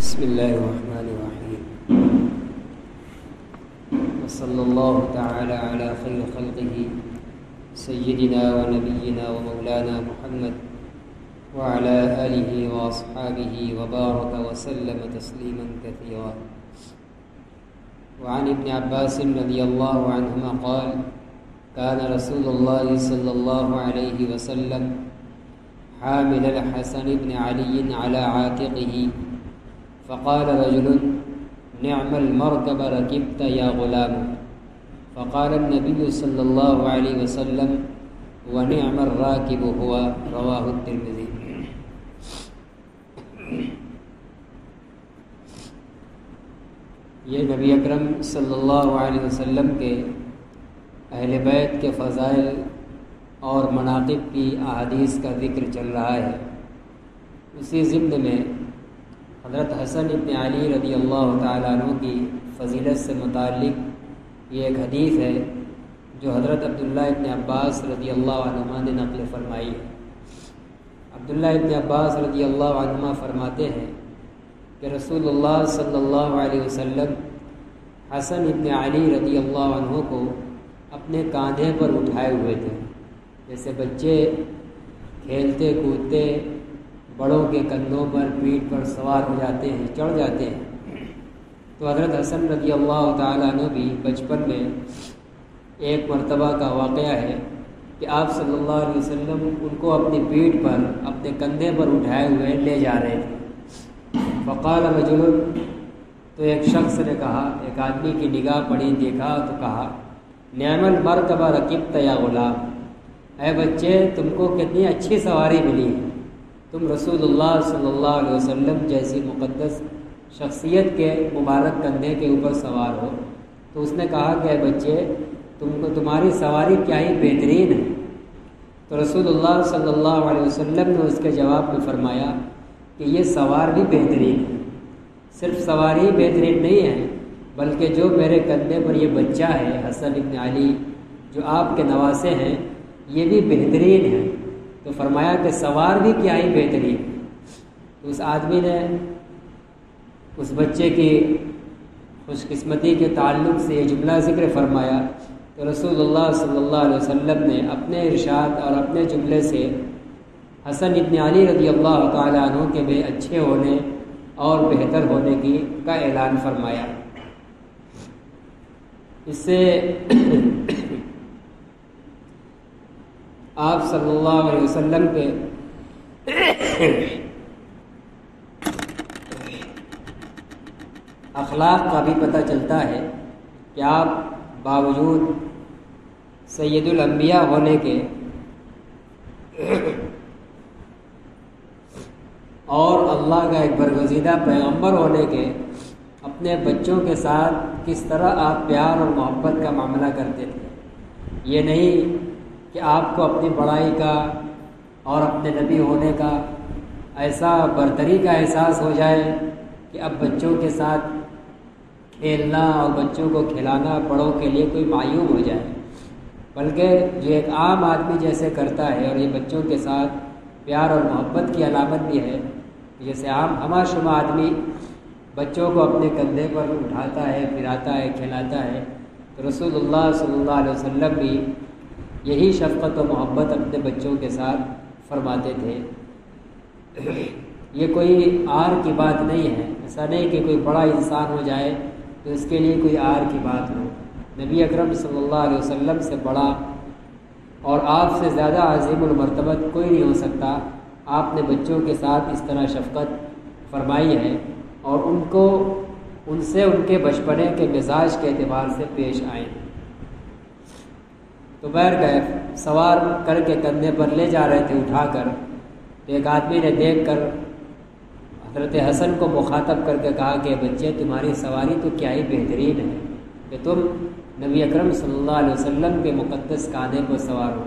بسم اللہ الرحمن الرحیم وصلی اللہ تعالی علی خیر خلقہ سیدنا و نبینا و مولانا محمد وعلى آلہ واصحابہ وبارک وسلم تسلیما کثیرا. وعن ابن عباس رضی اللہ عنہما قال كان رسول الله صلى الله عليه وسلم حامل الحسن بن علي على عاتقه فقال رجل نعم المركب ركبت يا غلام فقال النبي صلى الله عليه وسلم ونعم الراكب هو. رواه الترمذي. یہ نبی اکرم صلی اللہ علیہ وسلم کے اہل بیت کے فضائل اور مناقب کی احادیث کا ذکر چل رہا ہے. اسی ضمن میں حضرت حسن ابن علی رضی اللہ تعالیٰ عنہ کی فضیلت سے متعلق یہ ایک حدیث ہے جو حضرت عبداللہ ابن عباس رضی اللہ عنہما نے نقل فرمائی ہے. عبداللہ ابن عباس رضی اللہ عنہما فرماتے ہیں کہ رسول اللہ صلی اللہ علیہ وسلم حسن ابن علی رضی اللہ عنہ کو اپنے کاندھے پر اٹھائے ہوئے تھے. جیسے بچے کھیلتے کودتے بڑوں کے کندھوں پر پیٹھ پر سوار ہو جاتے ہیں، چڑھ جاتے ہیں، تو حضرت حسن رضی اللہ تعالیٰ عنہ بھی بچپن میں ایک مرتبہ کا واقعہ ہے کہ آپ صلی اللہ علیہ وسلم ان کو اپنی پیٹھ پر اپنے کندھے پر اٹھائے ہوئے لے جا رہے تھے. فقال رجل، تو ایک شخص نے کہا، ایک آدمی کی نگاہ پڑی، دیکھا تو کہا نعم المرکب رکبت یا غلام، اے بچے تم کو کتنی اچھی سواری ملی ہے، تم رسول اللہ صلی اللہ علیہ وسلم جیسی مقدس شخصیت کے مبارک کندھے کے اوپر سوار ہو. تو اس نے کہا کہ اے بچے تمہاری سواری کیا ہی بہترین ہے. تو رسول اللہ صلی اللہ علیہ وسلم نے اس کے جواب میں فرمایا کہ یہ سوار بھی بہترین ہے. صرف سواری بہترین نہیں ہے بلکہ جو میرے کندھے پر یہ بچہ ہے حسن ابن علی جو آپ کے نواسے ہیں یہ بھی بہترین ہے. تو فرمایا کہ سوار بھی کیا ہی بہترین. تو اس آدمی نے اس بچے کی خوش قسمتی کے تعلق سے یہ جملہ ذکر فرمایا تو رسول اللہ صلی اللہ علیہ وسلم نے اپنے ارشاد اور اپنے جملے سے حسن ابن علی رضی اللہ تعالیٰ عنہ کے بے اچھے ہونے اور بہتر ہونے کا اعلان فرمایا. اس سے آپ صلی اللہ علیہ وسلم کے اخلاق کا بھی پتہ چلتا ہے کہ آپ باوجود سید الانبیاء ہونے کے اور اللہ کا ایک برگزیدہ پیغمبر ہونے کے اپنے بچوں کے ساتھ کس طرح آپ پیار اور محبت کا معاملہ کرتے تھے. یہ نہیں کہ آپ کو اپنی بڑائی کا اور اپنے نبی ہونے کا ایسا برتری کا احساس ہو جائے کہ اب بچوں کے ساتھ کھیلنا اور بچوں کو کھلانا بڑوں کے لیے کوئی معیوب ہو جائے، بلکہ جو ایک عام آدمی جیسے کرتا ہے اور یہ بچوں کے ساتھ پیار اور محبت کی علامت بھی ہے. جیسے عام ہمہ شمہ آدمی بچوں کو اپنے کندھے پر اٹھاتا ہے، پھراتا ہے، کھلاتا ہے، تو رسول اللہ صلی اللہ علیہ وسلم بھی یہی شفقت و محبت اپنے بچوں کے ساتھ فرماتے تھے. یہ کوئی آر کی بات نہیں ہے، ایسا نہیں کہ کوئی بڑا انسان ہو جائے تو اس کے لیے کوئی آر کی بات ہو. نبی اکرم صلی اللہ علیہ وسلم سے بڑا اور آپ سے زیادہ عظیم المرتبت کوئی نہیں ہو سکتا. آپ نے بچوں کے ساتھ اس طرح شفقت فرمائی ہے اور ان سے ان کے بچپنے کے مزاج کے اعتبار سے پیش آئے. تو بہر گئے سوار کر کے کندھے پر لے جا رہے تھے اٹھا کر. تو ایک آدمی نے دیکھ کر حضرت حسن کو مخاطب کر کے کہا کہ بچے تمہاری سواری تو کیا ہی بہترین ہے کہ تم نبی اکرم صلی اللہ علیہ وسلم کے مقدس کاندھے پر سوار ہو.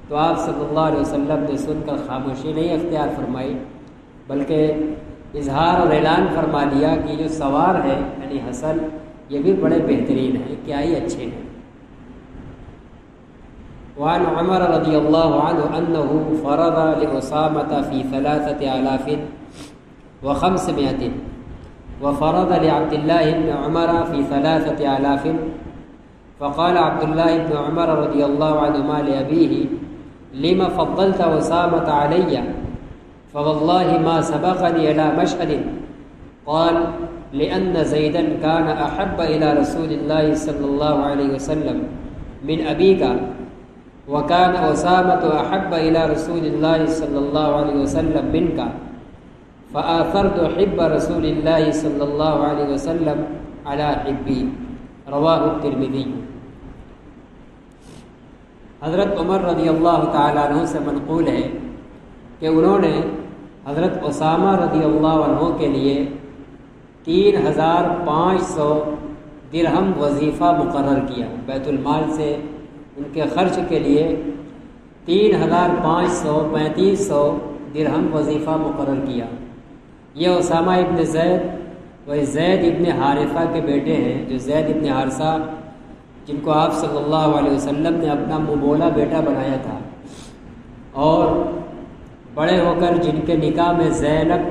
تو آپ صلی اللہ علیہ وسلم نے سن کر خاموشی نہیں اختیار فرمائی بلکہ اظہار اور اعلان فرما دیا کہ جو سوار ہے یعنی حسن یہ بھی بڑے بہترین ہیں، کیا ہی اچھے ہیں. وعن عمر رضی اللہ عنہ انه فرض لأسامة في 3500 وفرض لعبد الله بن عمر في 3000. فقال عبد الله بن عمر رضي الله عنهما لأبيه لما فضلت أسامة علي فوالله ما سبقني إلى مشهد. قال لأن زيدا كان أحب إلى رسول الله صلى الله عليه وسلم من أبيك وكان أسامة أحب إلى رسول الله صلى الله عليه وسلم منك فآثرت حب رسول الله صلى الله عليه وسلم على حبي. رواہ الترمذی. حضرت عمر رضی اللہ تعالیٰ عنہ سے منقول ہے کہ انہوں نے حضرت اسامہ رضی اللہ عنہ کے لیے 3500 درہم وظیفہ مقرر کیا. بیت المال سے ان کے خرچ کے لیے 3500 درہم وظیفہ مقرر کیا. یہ اسامہ ابن زید وہ زید ابن حارثہ کے بیٹے ہیں، جو زید ابن حارثہ جن کو آپ صلی اللہ علیہ وسلم نے اپنا مبولا بیٹا بنایا تھا، اور بڑے ہو کر جن کے نکاح میں زینب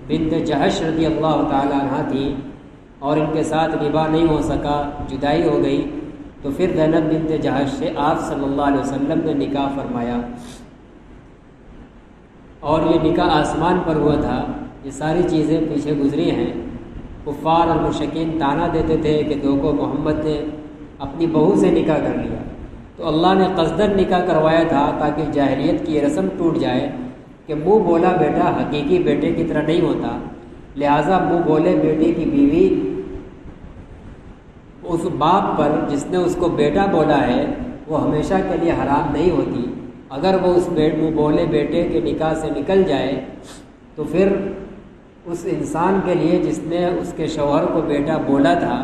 بنت جہش رضی اللہ تعالی عنہ تھی اور ان کے ساتھ نباہ نہیں ہو سکا، جدائی ہو گئی، تو پھر زینب بنت جہش سے آپ صلی اللہ علیہ وسلم نے نکاح فرمایا، اور یہ نکاح آسمان پر ہوا تھا. یہ ساری چیزیں پیچھے گزری ہیں. کفار اور مشرکین تانا دیتے تھے کہ دیکھو محمد نے اپنی بہو سے نکاح کر لیا، تو اللہ نے قصدن نکاح کروایا تھا تاکہ جاہلیت کی یہ رسم ٹوٹ جائے کہ منہ بولا بیٹا حقیقی بیٹے کی طرح نہیں ہوتا، لہٰذا منہ بولے بیٹے کی بیوی اس باپ پر جس نے اس کو بیٹا بولا ہے وہ ہمیشہ کے لیے حرام نہیں ہوتی. اگر وہ اس منہ بولے بیٹے کے نکاح سے نکل جائے تو پھر اس انسان کے لیے جس نے اس کے شوہر کو بیٹا بولا تھا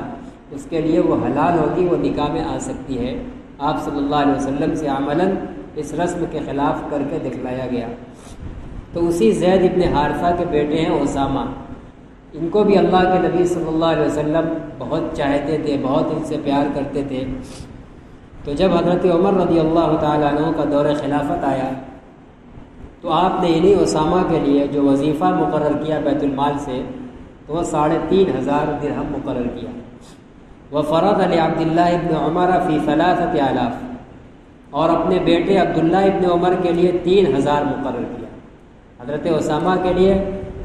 اس کے لیے وہ حلال ہوگی، وہ نکاح میں آ سکتی ہے. آپ صلی اللہ علیہ وسلم سے عملاً اس رسم کے خلاف کر کے دکھلایا گیا. تو اسی زید ابن حارثہ کے بیٹے ہیں اسامہ. ان کو بھی اللہ کے نبی صلی اللہ علیہ وسلم بہت چاہتے تھے، بہت ان سے پیار کرتے تھے. تو جب حضرت عمر رضی اللہ تعالیٰ عنہ کا دور خلافت آیا تو آپ نے انہی اسامہ کے لیے جو وظیفہ مقرر کیا بیت المال سے، تو وہ 3500 درہم مقرر کیا. وفرض لعبد اللہ ابن عمر فی 3000، اور اپنے بیٹے عبداللہ ابن عمر کے لیے 3000 مقرر کیا. حضرت اسامہ کے لیے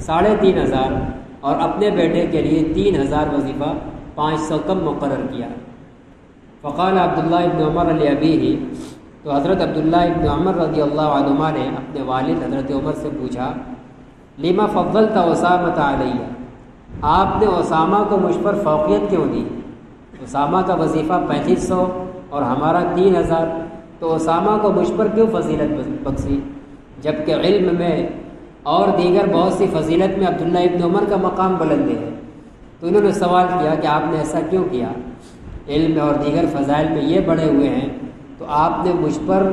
3500 اور اپنے بیٹے کے لیے 3000 وظیفہ 500 کم مقرر کیا. فقال عبداللہ ابن عمر لأبیہ، تو حضرت عبداللہ ابن عمر رضی اللہ عنہما نے اپنے والد حضرت عمر سے پوچھا لما فضلت اسامۃ علیہ، آپ نے اسامہ کو مجھ پر فوقیت کیوں دی؟ اسامہ کا وظیفہ 3500 اور ہمارا 3000، تو اسامہ کو مجھ پر کیوں فضیلت بخشی، جبکہ علم میں اور دیگر بہت سی فضیلت میں عبداللہ ابن عمر کا مقام بلند ہے. تو انہوں نے سوال کیا کہ آپ نے ایسا کیوں کیا؟ علم اور دیگر فضائل میں یہ بڑے ہوئے ہیں تو آپ نے مجھ پر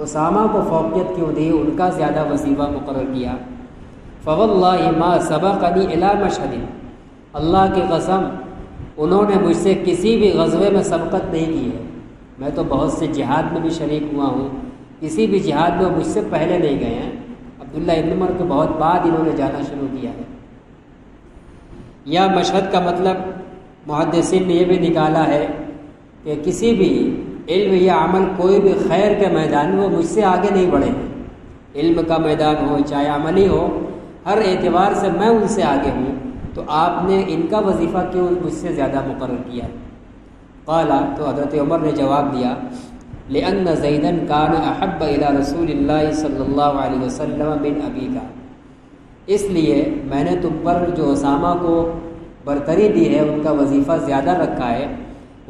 اسامہ کو فوقیت کیوں دی، ان کا زیادہ وظیفہ مقرر کیا؟ فواللہ ما سبقنی الی مشہد، اللہ کی قسم انہوں نے مجھ سے کسی بھی غزوے میں سبقت نہیں کی ہے. میں تو بہت سے جہاد میں بھی شریک ہوا ہوں، کسی بھی جہاد میں مجھ سے پہلے نہیں گئے ہیں. عبداللہ ابن عمر کے بہت بعد انہوں نے جانا شروع کیا ہے. یا مشہد کا مطلب محدثین نے یہ بھی نکالا ہے کہ کسی بھی علم یا عمل کوئی بھی خیر کے میدان میں وہ مجھ سے آگے نہیں بڑھے ہیں. علم کا میدان ہو چاہے عملی ہو، ہر اعتبار سے میں ان سے آگے ہوں، تو آپ نے ان کا وظیفہ کیوں مجھ سے زیادہ مقرر کیا؟ قالا، تو حضرت عمر نے جواب دیا لأن زیدا کان احب الی رسول اللہ صلی اللہ علیہ وسلم من ابیک، اس لیے میں نے تم پر جو اسامہ کو برتری دی ہے، ان کا وظیفہ زیادہ رکھا ہے،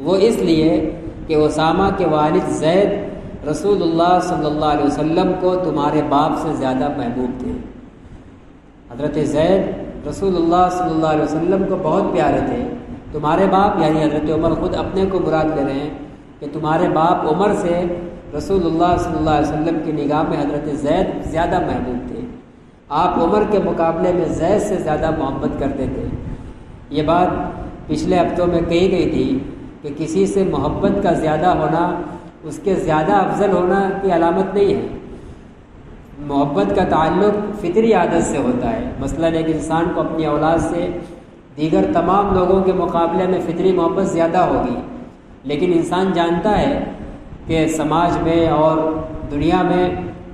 وہ اس لیے کہ اسامہ کے والد زید رسول اللہ صلی اللہ علیہ وسلم کو تمہارے باپ سے زیادہ محبوب تھے. حضرت زید رسول اللہ صلی اللہ علیہ وسلم کو بہت پیارے تھے. تمہارے باپ یعنی حضرت عمر خود اپنے کو مراد لے رہے ہیں کہ تمہارے باپ عمر سے رسول اللہ صلی اللہ علیہ وسلم کی نگاہ میں حضرت زید زیادہ محبوب تھے. آپ عمر کے مقابلے میں زید سے زیادہ محبت کرتے تھے. یہ بات پچھلے ہفتوں میں کہی گئی تھی کہ کسی سے محبت کا زیادہ ہونا اس کے زیادہ افضل ہونا کی علامت نہیں ہے. محبت کا تعلق فطری عادت سے ہوتا ہے. مثلاً ایک انسان کو اپنی اولاد سے دیگر تمام لوگوں کے مقابلے میں فطری محبت زیادہ ہوگی، لیکن انسان جانتا ہے کہ سماج میں اور دنیا میں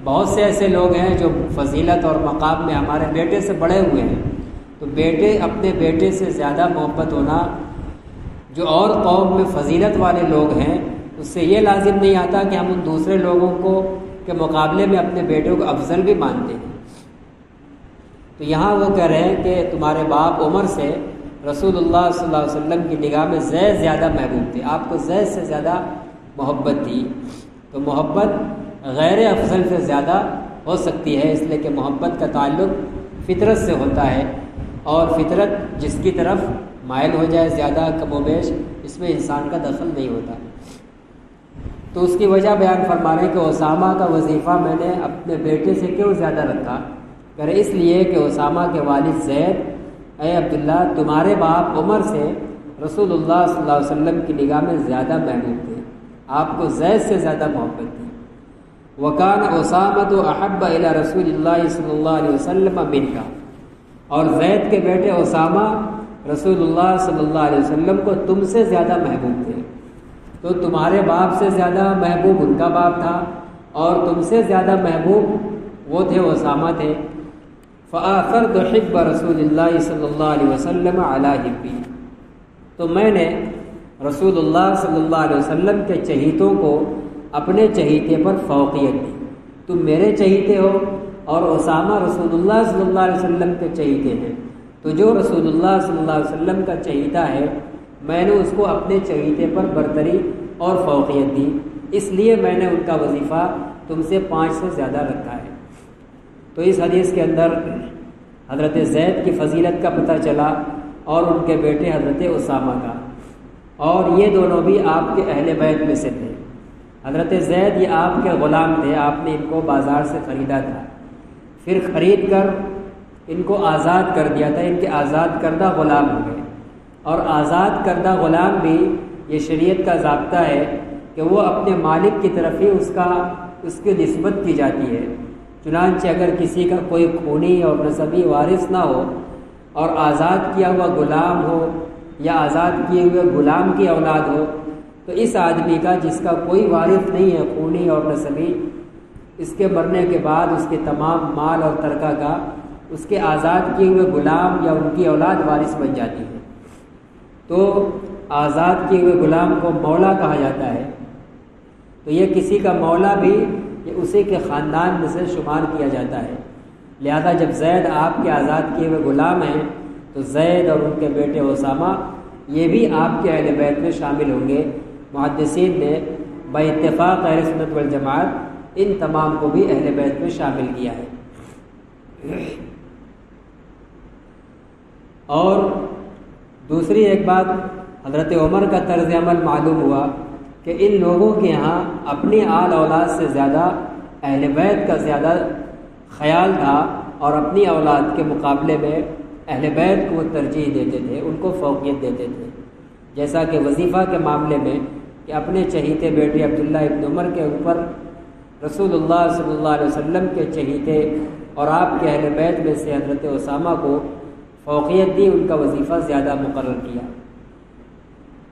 بہت سے ایسے لوگ ہیں جو فضیلت اور مقام میں ہمارے بیٹے سے بڑے ہوئے ہیں، تو بیٹے اپنے بیٹے سے زیادہ محبت ہونا جو اور قوم میں فضیلت والے لوگ ہیں اس سے یہ لازم نہیں آتا کہ ہم ان دوسرے لوگوں کو کے مقابلے میں اپنے بیٹوں کو افضل بھی مانتے ہیں۔ تو یہاں وہ کہہ رہے ہیں کہ تمہارے باپ عمر سے رسول اللہ صلی اللہ علیہ وسلم کی نگاہ میں زید زیادہ محبوب تھے، آپ کو زید سے زیادہ محبت تھی۔ تو محبت غیر افضل سے زیادہ ہو سکتی ہے، اس لیے کہ محبت کا تعلق فطرت سے ہوتا ہے، اور فطرت جس کی طرف مائل ہو جائے زیادہ کم و بیش، اس میں انسان کا دخل نہیں ہوتا۔ تو اس کی وجہ بیان فرما رہے ہیں کہ اسامہ کا وظیفہ میں نے اپنے بیٹے سے کیوں زیادہ رکھا؟ کہ اس لیے کہ اسامہ کے والد زید، اے عبداللہ تمہارے باپ عمر سے رسول اللہ صلی اللہ علیہ وسلم کی نگاہ میں زیادہ محبوب تھے، آپ کو زید سے زیادہ محبت تھی۔ وَكَانَ أُسَامَةُ أَحَبَّ إِلَى رسول اللہ صلی اللہ علیہ وسلم مِنْكَ، اور زید کے بیٹے اسامہ رسول اللہ صلی اللہ علیہ وسلم کو تم سے زیادہ محبوب تھے۔ تو تمہارے باپ سے زیادہ محبوب ان کا باپ تھا، اور تم سے زیادہ محبوب وہ تھے، اسامہ تھے۔ فآثرت حب رسول اللہ صلی اللہ علیہ وسلم علی حبی، تو میں نے رسول اللہ صلی اللہ علیہ وسلم کے چہیتوں کو اپنے چہیتے پر فوقیت دی۔ تم میرے چہیتے ہو اور اسامہ رسول اللہ صلی اللہ علیہ وسلم کے چہیتے ہیں، تو جو رسول اللہ صلی اللہ علیہ وسلم کا چہیتا ہے میں نے اس کو اپنے چہیتے پر برتری اور فوقیت دی، اس لیے میں نے ان کا وظیفہ تم سے 5 سے زیادہ رکھا ہے۔ تو اس حدیث کے اندر حضرت زید کی فضیلت کا پتہ چلا اور ان کے بیٹے حضرت اسامہ کا، اور یہ دونوں بھی آپ کے اہل بیت میں سے تھے۔ حضرت زید یہ آپ کے غلام تھے، آپ نے ان کو بازار سے خریدا تھا، پھر خرید کر ان کو آزاد کر دیا تھا، ان کے آزاد کردہ غلام ہو گئے۔ اور آزاد کردہ غلام بھی یہ شریعت کا ضابطہ ہے کہ وہ اپنے مالک کی طرف ہی اس کی نسبت کی جاتی ہے۔ چنانچہ اگر کسی کا کوئی خونی اور نسبی وارث نہ ہو اور آزاد کیا ہوا غلام ہو یا آزاد کیے ہوئے غلام کی اولاد ہو، تو اس آدمی کا جس کا کوئی وارث نہیں ہے خونی اور نسبی، اس کے مرنے کے بعد اس کے تمام مال اور ترکہ کا اس کے آزاد کیے ہوئے غلام یا ان کی اولاد وارث بن جاتی ہے۔ تو آزاد کیے ہوئے غلام کو مولا کہا جاتا ہے، تو یہ کسی کا مولا بھی یہ اسی کے خاندان میں سے شمار کیا جاتا ہے۔ لہذا جب زید آپ کے آزاد کیے ہوئے غلام ہیں تو زید اور ان کے بیٹے اسامہ یہ بھی آپ کے اہل بیت میں شامل ہوں گے۔ محدثین نے بے اتفاق اہل سنت والجماعت ان تمام کو بھی اہل بیت میں شامل کیا ہے۔ اور دوسری ایک بات، حضرت عمر کا طرز عمل معلوم ہوا کہ ان لوگوں کے یہاں اپنی آل اولاد سے زیادہ اہل بیت کا زیادہ خیال تھا، اور اپنی اولاد کے مقابلے میں اہل بیت کو ترجیح دیتے تھے، ان کو فوقیت دیتے تھے۔ جیسا کہ وظیفہ کے معاملے میں کہ اپنے چہیتے بیٹے عبداللہ ابن عمر کے اوپر رسول اللہ صلی اللہ علیہ وسلم کے چہیتے اور آپ کے اہل بیت میں سے حضرت اسامہ کو فوقیت دی، ان کا وظیفہ زیادہ مقرر کیا۔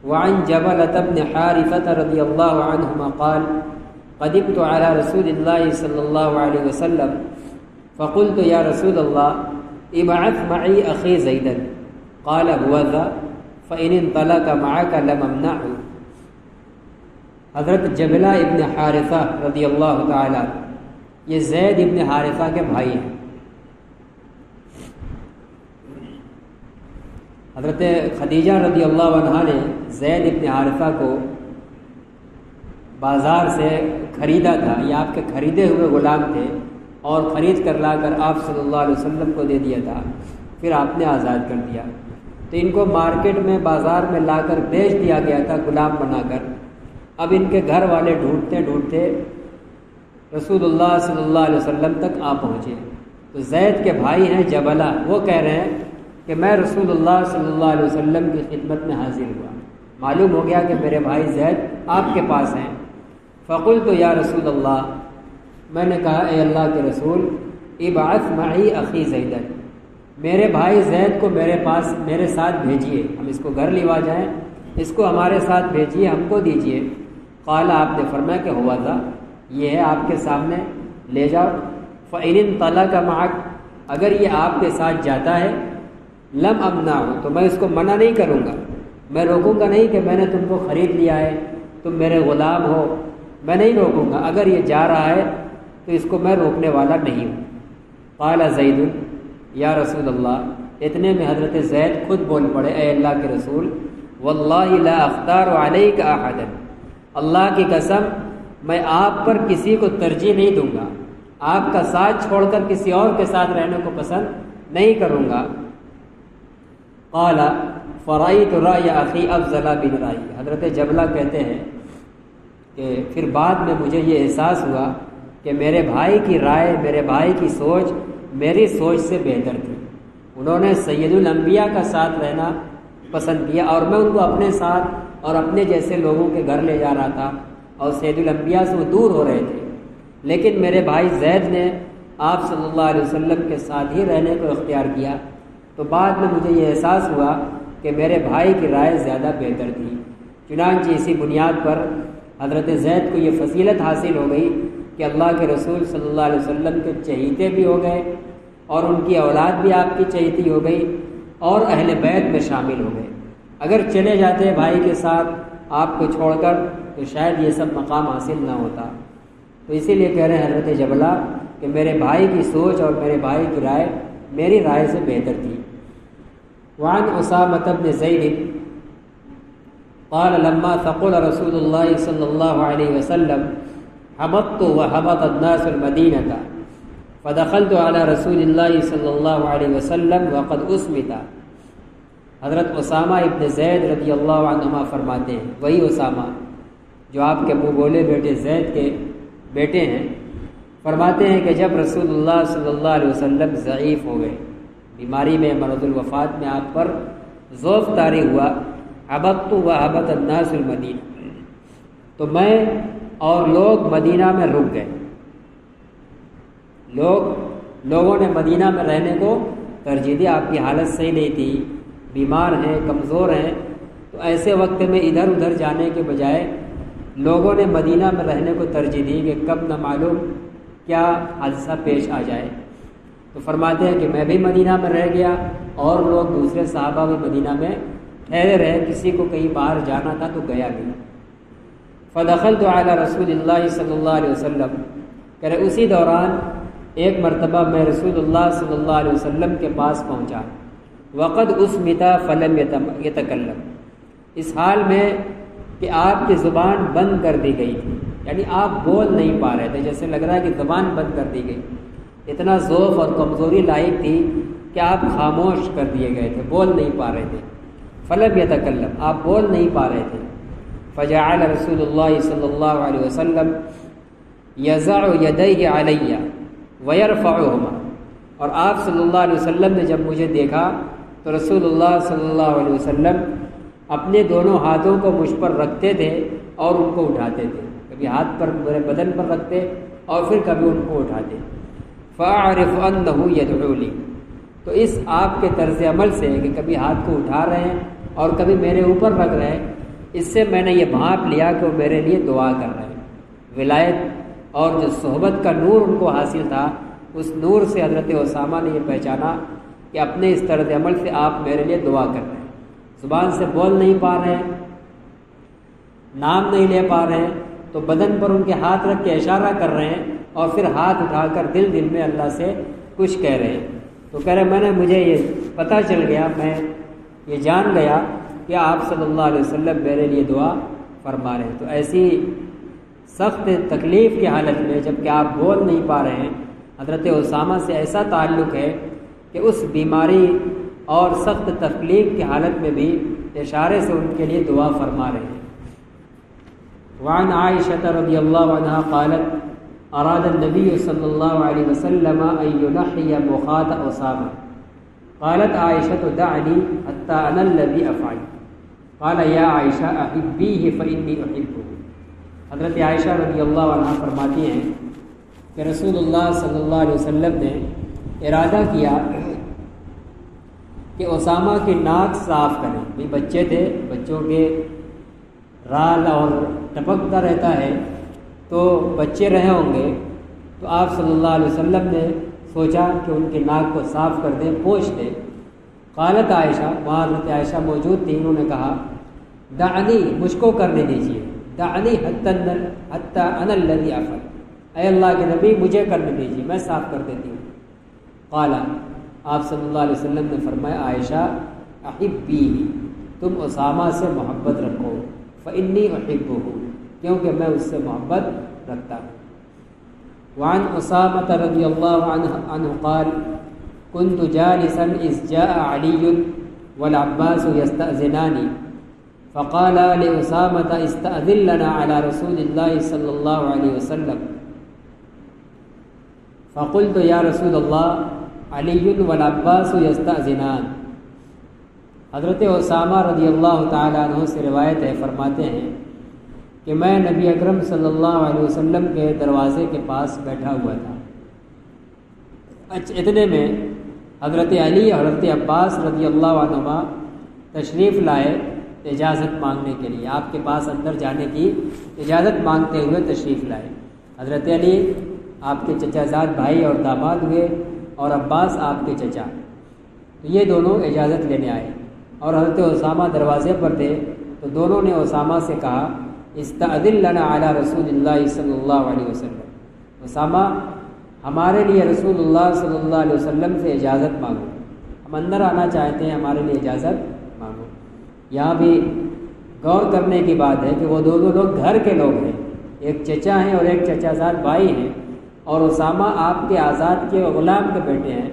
وعن جبلة بن حارثة رضی اللہ عنہما قال قدمت على رسول اللہ صلی اللہ علیہ وسلم فقلت یا رسول اللہ ابعث معي اخی زیدا قال هو ذا فإن انطلق معك لم امنعه۔ حضرت جبلہ ابن حارثہ رضی اللہ تعالی، یہ زید ابن حارثہ کے بھائی ہیں۔ حضرت خدیجہ رضی اللہ عنہا نے زید ابن حارثہ کو بازار سے خریدا تھا، یہ آپ کے خریدے ہوئے غلام تھے، اور خرید کر لا کر آپ صلی اللہ علیہ وسلم کو دے دیا تھا، پھر آپ نے آزاد کر دیا۔ تو ان کو مارکیٹ میں بازار میں لا کر بیچ دیا گیا تھا غلام بنا کر۔ اب ان کے گھر والے ڈھونڈتے ڈھونڈتے رسول اللہ صلی اللہ علیہ وسلم تک آ پہنچے۔ تو زید کے بھائی ہیں جبلہ، وہ کہہ رہے ہیں کہ میں رسول اللہ صلی اللہ علیہ وسلم کی خدمت میں حاضر ہوا، معلوم ہو گیا کہ میرے بھائی زید آپ کے پاس ہیں۔ فقلت یا رسول اللہ، میں نے کہا اے اللہ کے رسول ابعث معی اخی زیدا، میرے بھائی زید کو میرے پاس میرے ساتھ بھیجیے، ہم اس کو گھر لیوا جائیں، اس کو ہمارے ساتھ بھیجیے، ہم کو دیجیے۔ قال، آپ نے فرمایا کہ ہوا تھا، یہ ہے آپ کے سامنے، لے جاؤ۔ فَإِنِ انطلق مَعَكَ، اگر یہ آپ کے ساتھ جاتا ہے، لم امنعه، تو میں اس کو منع نہیں کروں گا، میں روکوں گا نہیں کہ میں نے تم کو خرید لیا ہے، تم میرے غلام ہو، میں نہیں روکوں گا۔ اگر یہ جا رہا ہے تو اس کو میں روکنے والا نہیں ہوں۔ قال زید، یا رسول اللہ، اتنے میں حضرت زید خود بول پڑے، اے اللہ کے رسول، واللہ لا اختار علیک احدا، اللہ کی قسم میں آپ پر کسی کو ترجیح نہیں دوں گا، آپ کا ساتھ چھوڑ کر کسی اور کے ساتھ رہنے کو پسند نہیں کروں گا۔ قال فرأیت رأی اخی افضل من رأی، حضرت جبلہ کہتے ہیں کہ پھر بعد میں مجھے یہ احساس ہوا کہ میرے بھائی کی رائے، میرے بھائی کی سوچ میری سوچ سے بہتر تھی۔ انہوں نے سید الانبیاء کا ساتھ رہنا پسند کیا، اور میں ان کو اپنے ساتھ اور اپنے جیسے لوگوں کے گھر لے جا رہا تھا، اور سید الانبیاء سے وہ دور ہو رہے تھے، لیکن میرے بھائی زید نے آپ صلی اللہ علیہ وسلم کے ساتھ ہی رہنے کو اختیار کیا۔ تو بعد میں مجھے یہ احساس ہوا کہ میرے بھائی کی رائے زیادہ بہتر تھی۔ چنانچہ اسی بنیاد پر حضرت زید کو یہ فضیلت حاصل ہو گئی کہ اللہ کے رسول صلی اللہ علیہ وسلم کے چہیتے بھی ہو گئے، اور ان کی اولاد بھی آپ کی چہیتی ہو گئی، اور اہل بیت میں شامل ہو گئے۔ اگر چلے جاتے بھائی کے ساتھ آپ کو چھوڑ کر تو شاید یہ سب مقام حاصل نہ ہوتا۔ تو اسی لیے کہہ رہے ہیں حضرت جبلہ کہ میرے بھائی کی سوچ اور میرے بھائی کی رائے میری رائے سے بہتر تھی۔ وعن اسامۃ بن زید قال لما ثقل رسول اللہ صلی اللہ علیہ وسلم حبطت وحبط الناس المدینہ فدخلت على رسول اللہ صلی اللہ علیہ وسلم وقد اسمت۔ حضرت اسامہ ابن زید رضی اللہ عنہما فرماتے ہیں، وہی اسامہ جو آپ کے منہ بولے بیٹے زید کے بیٹے ہیں، فرماتے ہیں کہ جب رسول اللہ صلی اللہ علیہ وسلم ضعیف ہو گئے، بیماری میں، مرض الوفات میں آپ پر ضعف طاری ہوا، حبطت وحبط الناس المدینہ، تو میں اور لوگ مدینہ میں رک گئے۔ لوگوں نے مدینہ میں رہنے کو ترجیح دی، آپ کی حالت صحیح نہیں تھی، بیمار ہیں، کمزور ہیں، تو ایسے وقت میں ادھر ادھر جانے کے بجائے لوگوں نے مدینہ میں رہنے کو ترجیح دی کہ کب نہ معلوم کیا حادثہ پیش آ جائے۔ تو فرماتے ہیں کہ میں بھی مدینہ میں رہ گیا، اور لوگ دوسرے صحابہ بھی مدینہ میں ٹھہرے رہے، کسی کو کہیں باہر جانا تھا تو گیا بھی۔ فدخلت علی رسول اللہ صلی اللہ علیہ وسلم، کہہ رہے اسی دوران ایک مرتبہ میں رسول اللہ صلی اللہ علیہ وسلم کے پاس پہنچا، وقد اسمت فلم یتکلم، اس حال میں کہ آپ کی زبان بند کر دی گئی تھی، یعنی آپ بول نہیں پا رہے تھے، جیسے لگ رہا ہے کہ زبان بند کر دی گئی، اتنا ضعف اور کمزوری لاحق تھی کہ آپ خاموش کر دیے گئے تھے، بول نہیں پا رہے تھے۔ فلم یتکلم، آپ بول نہیں پا رہے تھے۔ فجعل رسول اللہ صلی اللہ علیہ وسلم یضع یدیہ علیہ ویرفعہما، اور آپ صلی اللہ علیہ وسلم نے جب مجھے دیکھا تو رسول اللہ صلی اللہ علیہ وسلم اپنے دونوں ہاتھوں کو مجھ پر رکھتے تھے اور ان کو اٹھاتے تھے، کبھی ہاتھ پر میرے بدن پر رکھتے اور پھر کبھی ان کو اٹھاتے۔ فاعرف انہ یدعو لی، تو اس آپ کے طرز عمل سے کہ کبھی ہاتھ کو اٹھا رہے ہیں اور کبھی میرے اوپر رکھ رہے ہیں، اس سے میں نے یہ بھانپ لیا کہ وہ میرے لیے دعا کر رہے ہیں۔ ولایت اور جو صحبت کا نور ان کو حاصل تھا، اس نور سے حضرت اسامہ نے یہ پہچانا کہ اپنے اس طرز عمل سے آپ میرے لیے دعا کر رہے ہیں۔ زبان سے بول نہیں پا رہے ہیں، نام نہیں لے پا رہے ہیں، تو بدن پر ان کے ہاتھ رکھ کے اشارہ کر رہے ہیں، اور پھر ہاتھ اٹھا کر دل میں اللہ سے کچھ کہہ رہے ہیں۔ تو کہہ رہے مجھے یہ پتہ چل گیا، میں یہ جان گیا کہ آپ صلی اللہ علیہ وسلم میرے لیے دعا فرما رہے ہیں۔ تو ایسی سخت تکلیف کی حالت میں جب کہ آپ بول نہیں پا رہے ہیں، حضرت اسامہ سے ایسا تعلق ہے کہ اس بیماری اور سخت تکلیف کی حالت میں بھی اشارے سے ان کے لیے دعا فرما رہے ہیں۔ وعن عائشہ رضی اللہ عنہا قالت اراد النبی صلی اللہ علیہ وسلم ان ينحي مخاط اسامہ، قالت عائشہ دعنی حتی انا الذی افعل، قال یا عائشہ احبیہ فانی احبہ۔ حضرت عائشہ رضی اللہ عنہ فرماتی ہیں کہ رسول اللہ صلی اللہ علیہ وسلم نے ارادہ کیا کہ اسامہ کی ناک صاف کریں. بھی بچے تھے، بچوں کے رال اور ٹپکتا رہتا ہے، تو بچے رہے ہوں گے، تو آپ صلی اللہ علیہ وسلم نے سوچا کہ ان کی ناک کو صاف کر دیں، پوچھ دیں. قالت عائشہ، وہاں حضرت عائشہ موجود تھی، انہوں نے کہا دعنی، مجھ کو کرنے دیجیے، دعنی حتی انا الذی افعل، اے اللہ کے نبی مجھے کرنے دیجیے، میں صاف کر دیتی ہوں. قال، آپ صلی اللہ علیہ وسلم نے فرمایا عائشہ احبی، تم اسامہ سے محبت رکھو، فانی احبہ، کیونکہ میں اس سے محبت رکھتا ہوں. وعن اسامہ رضی اللہ عنہ قال كنت جالسا اذ جاء علی والعباس يستأذنان فقال لأسامة استأذن لنا على رسول الله صلى الله عليه وسلم فقلت يا رسول الله علی والعباس يستأذنان. حضرت اسامہ رضی اللہ تعالیٰ عنہ سے روایت ہے، فرماتے ہیں کہ میں نبی اکرم صلی اللہ علیہ وسلم کے دروازے کے پاس بیٹھا ہوا تھا. اتنے میں حضرت علی اور حضرت عباس رضی اللہ عنہما تشریف لائے اجازت مانگنے کے لیے، آپ کے پاس اندر جانے کی اجازت مانگتے ہوئے تشریف لائے. حضرت علی آپ کے چچا زاد بھائی اور داماد ہوئے، اور عباس آپ کے چچا، تو یہ دونوں اجازت لینے آئے. اور حضرت اسامہ دروازے پر تھے، تو دونوں نے اسامہ سے کہا استأذن لنا علی رسول اللہ صلی اللہ علیہ وسلم، اسامہ ہمارے لیے رسول اللہ صلی اللہ علیہ وسلم سے اجازت مانگو، ہم اندر آنا چاہتے ہیں، ہمارے لیے اجازت مانگو. یہاں بھی غور کرنے کی بات ہے کہ وہ دونوں لوگ گھر کے لوگ ہیں، ایک چچا ہیں اور ایک چچا زاد بھائی ہیں، اور اسامہ آپ کے آزاد کے غلام کے بیٹے ہیں،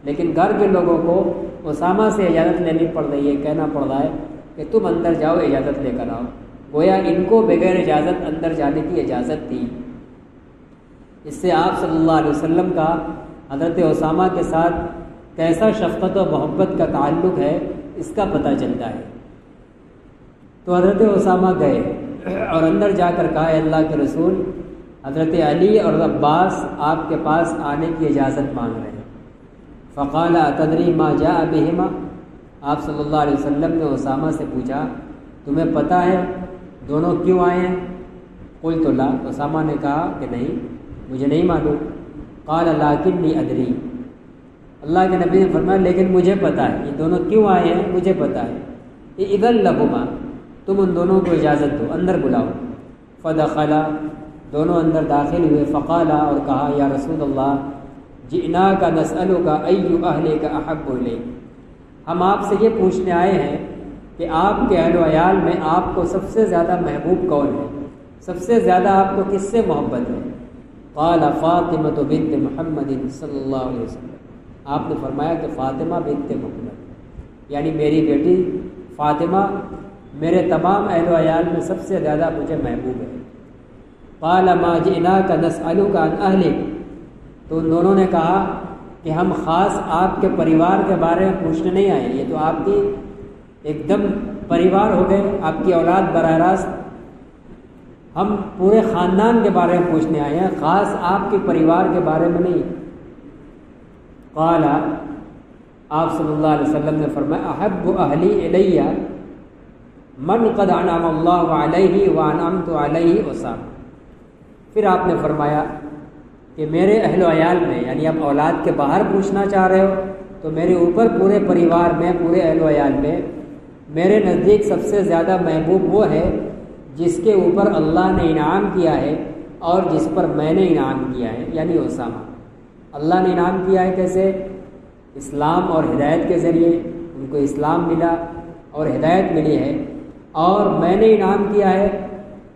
لیکن گھر کے لوگوں کو اسامہ سے اجازت لینی پڑ رہی ہے، کہنا پڑ رہا ہے کہ تم اندر جاؤ، اجازت لے کر آؤ. گویا ان کو بغیر اجازت اندر جانے کی اجازت تھی. اس سے آپ صلی اللہ علیہ وسلم کا حضرت اسامہ کے ساتھ کیسا شفقت و محبت کا تعلق ہے اس کا پتہ چلتا ہے. تو حضرت اسامہ گئے اور اندر جا کر کہا اے اللہ کے رسول، حضرت علی اور عباس آپ کے پاس آنے کی اجازت مانگ رہے ہیں. فقال اتدری ما جاء بہما، آپ صلی اللہ علیہ وسلم نے اسامہ سے پوچھا تمہیں پتہ ہے دونوں کیوں آئے ہیں؟ قلت لا، اسامہ نے کہا کہ نہیں، مجھے نہیں معلوم. قال لکنی ادری، اللہ کے نبی نے فرمایا لیکن مجھے پتہ ہے یہ دونوں کیوں آئے ہیں، مجھے پتہ ہے. اذن لہما، تم ان دونوں کو اجازت دو، اندر بلاؤ. فدخلا، دونوں اندر داخل ہوئے. فقالا، اور کہا یا رسول اللہ جئناک نسألک ای اہلک احب الیک، ہم آپ سے یہ پوچھنے آئے ہیں کہ آپ کے اہل و عیال میں آپ کو سب سے زیادہ محبوب کون ہے، سب سے زیادہ آپ کو کس سے محبت ہے؟ قال فاطمہ بنت محمد صلی اللہ علیہ وسلم، آپ نے فرمایا کہ فاطمہ بنت محمد، یعنی میری بیٹی فاطمہ میرے تمام اہل و عیال میں سب سے زیادہ مجھے محبوب ہے. قال ما جئناک نسألک عن اہلک، تو ان دونوں نے کہا کہ ہم خاص آپ کے پریوار کے بارے میں پوچھنے نہیں آئے، یہ تو آپ کی ایک دم پریوار ہو گئے، آپ کی اولاد براہ راست، ہم پورے خاندان کے بارے میں پوچھنے آئے ہیں، خاص آپ کے پریوار کے بارے میں نہیں. قال، آپ صلی اللہ علیہ وسلم نے فرمایا احب اہلی الی من قد انعم اللہ علیہ وانعمت علیہ اسامہ. پھر آپ نے فرمایا کہ میرے اہل و عیال میں، یعنی آپ اولاد کے باہر پوچھنا چاہ رہے ہو، تو میرے اوپر پورے پریوار میں، پورے اہل و عیال میں میرے نزدیک سب سے زیادہ محبوب وہ ہے جس کے اوپر اللہ نے انعام کیا ہے اور جس پر میں نے انعام کیا ہے، یعنی اسامہ. اللہ نے انعام کیا ہے کیسے؟ اسلام اور ہدایت کے ذریعے، ان کو اسلام ملا اور ہدایت ملی ہے. اور میں نے انعام کیا ہے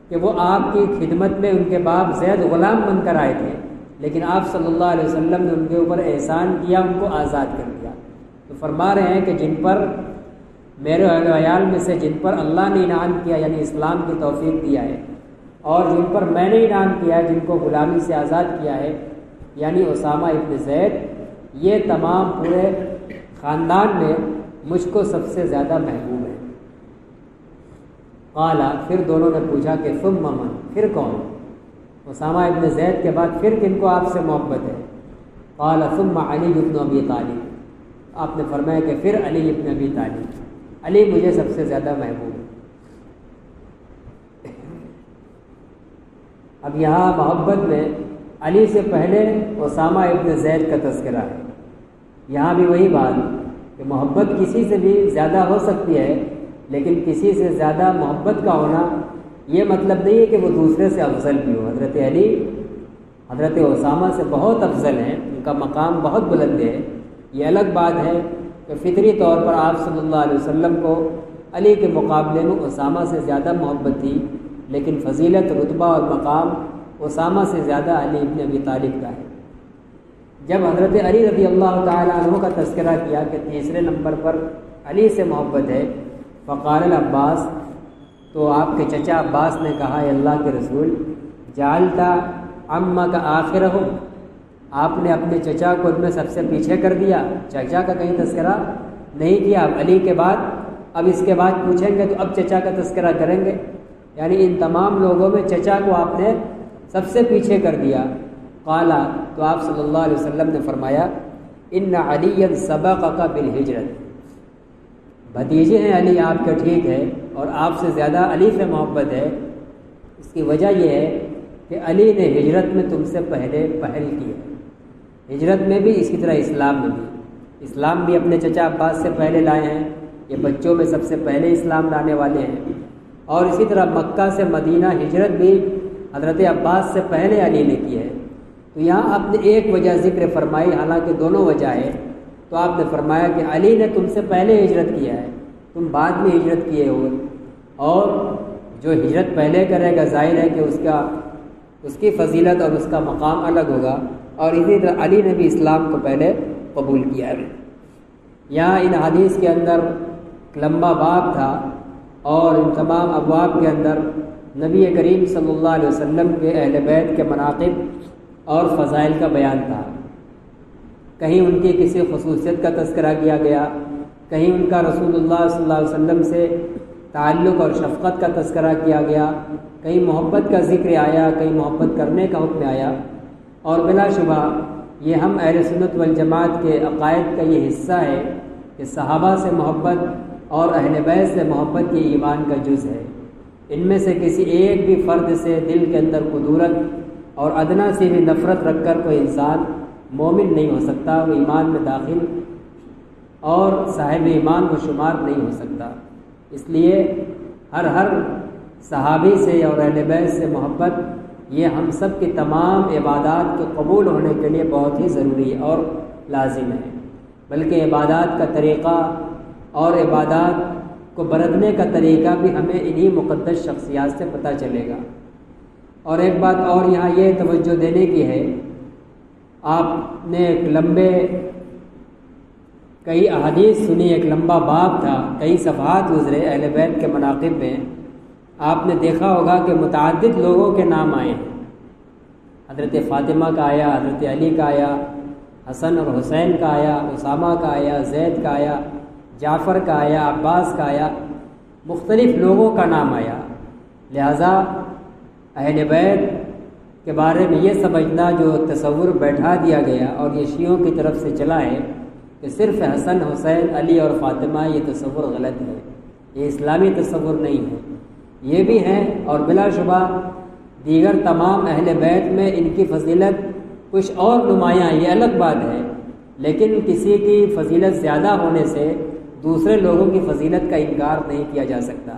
کہ وہ آپ کی خدمت میں ان کے باپ زید غلام بن کر آئے تھے، لیکن آپ صلی اللہ علیہ وسلم نے ان کے اوپر احسان کیا، ان کو آزاد کر دیا. تو فرما رہے ہیں کہ جن پر میرے اہل و عیال میں سے جن پر اللہ نے انعام کیا، یعنی اسلام کی توفیق دیا ہے، اور جن پر میں نے انعام کیا ہے، جن کو غلامی سے آزاد کیا ہے، یعنی اسامہ ابن زید، یہ تمام پورے خاندان میں مجھ کو سب سے زیادہ محبوب ہے. قال، پھر دونوں نے پوچھا کہ ثم من، پھر کون؟ اسامہ ابن زید کے بعد پھر کن کو آپ سے محبت ہے؟ قال ثم علی بن ابی طالب، آپ نے فرمایا کہ پھر علی ابن ابی طالب، علی مجھے سب سے زیادہ محبوب ہے۔ اب یہاں محبت میں علی سے پہلے اسامہ ابن زید کا تذکرہ ہے۔ یہاں بھی وہی بات کہ محبت کسی سے بھی زیادہ ہو سکتی ہے، لیکن کسی سے زیادہ محبت کا ہونا یہ مطلب نہیں ہے کہ وہ دوسرے سے افضل بھی ہو۔ حضرت علی حضرت اسامہ سے بہت افضل ہیں، ان کا مقام بہت بلند ہے۔ یہ الگ بات ہے کہ فطری طور پر آپ صلی اللہ علیہ وسلم کو علی کے مقابلے میں اسامہ سے زیادہ محبت تھی، لیکن فضیلت، رتبہ اور مقام اسامہ سے زیادہ علی ابن ابی طالب کا ہے۔ جب حضرت علی رضی اللہ تعالیٰ عنہ کا تذکرہ کیا کہ تیسرے نمبر پر علی سے محبت ہے، فقال العباس، تو آپ کے چچا عباس نے کہا، اے اللہ کے رسول، جعلتا عمک آخرہم، آپ نے اپنے چچا کو ان میں سب سے پیچھے کر دیا، چچا کا کہیں تذکرہ نہیں کیا۔ اب علی کے بعد، اب اس کے بعد پوچھیں گے تو اب چچا کا تذکرہ کریں گے، یعنی ان تمام لوگوں میں چچا کو آپ نے سب سے پیچھے کر دیا۔ قال، تو آپ صلی اللہ علیہ وسلم نے فرمایا، ان علی سبقک بالہجرت، بھتیجے ہیں علی آپ کے، ٹھیک ہے، اور آپ سے زیادہ علی سے محبت ہے۔ اس کی وجہ یہ ہے کہ علی نے ہجرت میں تم سے پہلے پہل کی ہے، ہجرت میں بھی، اسی طرح اسلام میں بھی۔ اسلام بھی اپنے چچا عباس سے پہلے لائے ہیں، یہ بچوں میں سب سے پہلے اسلام لانے والے ہیں، اور اسی طرح مکہ سے مدینہ ہجرت بھی حضرت عباس سے پہلے علی نے کی ہے۔ تو یہاں آپ نے ایک وجہ ذکر فرمائی، حالانکہ دونوں وجہ ہے، تو آپ نے فرمایا کہ علی نے تم سے پہلے ہجرت کیا ہے، تم بعد میں ہجرت کیے ہو، اور جو ہجرت پہلے کرے گا ظاہر ہے کہ اس کی فضیلت اور اس کا مقام الگ ہوگا، اور اسی طرح علی نے بھی اسلام کو پہلے قبول کیا ہے۔ یہاں ان حدیث کے اندر لمبا باب تھا، اور ان تمام ابواب کے اندر نبی کریم صلی اللہ علیہ وسلم کے اہل بیت کے مناقب اور فضائل کا بیان تھا۔ کہیں ان کی کسی خصوصیت کا تذکرہ کیا گیا، کہیں ان کا رسول اللہ صلی اللہ علیہ وسلم سے تعلق اور شفقت کا تذکرہ کیا گیا، کہیں محبت کا ذکر آیا، کہیں محبت کرنے کا حکم آیا، اور بلا شبہ یہ ہم اہل سنت والجماعت کے عقائد کا یہ حصہ ہے کہ صحابہ سے محبت اور اہل بیت سے محبت یہ ایمان کا جز ہے۔ ان میں سے کسی ایک بھی فرد سے دل کے اندر قدورت اور ادنا سے بھی نفرت رکھ کر کوئی انسان مومن نہیں ہو سکتا، وہ ایمان میں داخل اور صاحب ایمان و شمار نہیں ہو سکتا۔ اس لیے ہر صحابی سے اور اہل بیت سے محبت یہ ہم سب کی تمام عبادات کے قبول ہونے کے لیے بہت ہی ضروری ہے اور لازم ہے، بلکہ عبادات کا طریقہ اور عبادات کو برتنے کا طریقہ بھی ہمیں انہی مقدس شخصیات سے پتہ چلے گا۔ اور ایک بات اور یہاں یہ توجہ دینے کی ہے، آپ نے ایک لمبے کئی احادیث سنی، ایک لمبا باب تھا، کئی صفحات گزرے اہل بیت کے مناقب میں، آپ نے دیکھا ہوگا کہ متعدد لوگوں کے نام آئے ہیں۔ حضرت فاطمہ کا آیا، حضرت علی کا آیا، حسن اور حسین کا آیا، اسامہ کا آیا، زید کا آیا، جعفر کا آیا، عباس کا آیا، مختلف لوگوں کا نام آیا۔ لہذا اہل بیت کے بارے میں یہ سمجھنا جو تصور بیٹھا دیا گیا اور یہ شیعوں کی طرف سے چلا ہے کہ صرف حسن، حسین، علی اور فاطمہ، یہ تصور غلط ہے، یہ اسلامی تصور نہیں ہے۔ یہ بھی ہیں، اور بلا شبہ دیگر تمام اہل بیت میں ان کی فضیلت کچھ اور نمایاں ہے، یہ الگ بات ہے، لیکن کسی کی فضیلت زیادہ ہونے سے دوسرے لوگوں کی فضیلت کا انکار نہیں کیا جا سکتا۔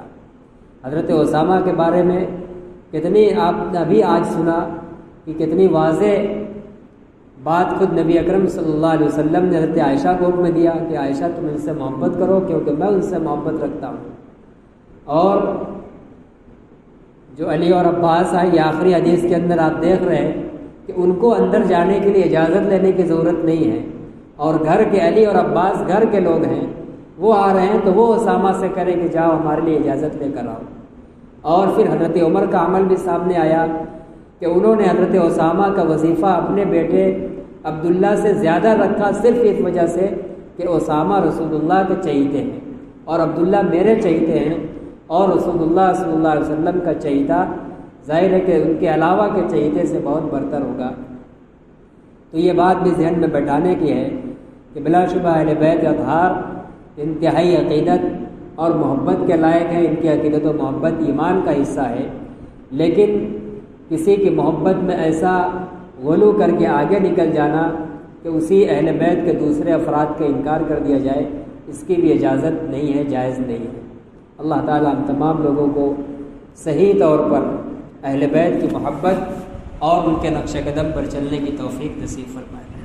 حضرت اسامہ کے بارے میں کتنی آپ نے ابھی آج سنا کہ کتنی واضح بات خود نبی اکرم صلی اللہ علیہ وسلم نے حضرت عائشہ کو حکم دیا کہ عائشہ تم ان سے محبت کرو کیونکہ میں ان سے محبت رکھتا ہوں۔ اور جو علی اور عباس آئے، یہ آخری حدیث کے اندر آپ دیکھ رہے ہیں کہ ان کو اندر جانے کے لیے اجازت لینے کی ضرورت نہیں ہے، اور گھر کے علی اور عباس گھر کے لوگ ہیں، وہ آ رہے ہیں تو وہ اسامہ سے کریں کہ جاؤ ہمارے لیے اجازت لے کر آؤ۔ اور پھر حضرت عمر کا عمل بھی سامنے آیا کہ انہوں نے حضرت اسامہ کا وظیفہ اپنے بیٹے عبداللہ سے زیادہ رکھا، صرف اس وجہ سے کہ اسامہ رسول اللہ کے چہیتے ہیں اور عبداللہ میرے چہیتے ہیں، اور رسول اللہ صلی اللہ علیہ وسلم کا چہیتا ظاہر ہے کہ ان کے علاوہ کے چہیتے سے بہت برتر ہوگا۔ تو یہ بات بھی ذہن میں بیٹھانے کی ہے کہ بلا شبہ اہل بیت اطہار انتہائی عقیدت اور محبت کے لائق ہیں، ان کی عقیدت و محبت ایمان کا حصہ ہے، لیکن کسی کی محبت میں ایسا غلو کر کے آگے نکل جانا کہ اسی اہل بیت کے دوسرے افراد کا انکار کر دیا جائے، اس کی بھی اجازت نہیں ہے، جائز نہیں ہے۔ اللہ تعالیٰ ہم تمام لوگوں کو صحیح طور پر اہل بیت کی محبت اور ان کے نقش قدم پر چلنے کی توفیق نصیب فرمائے۔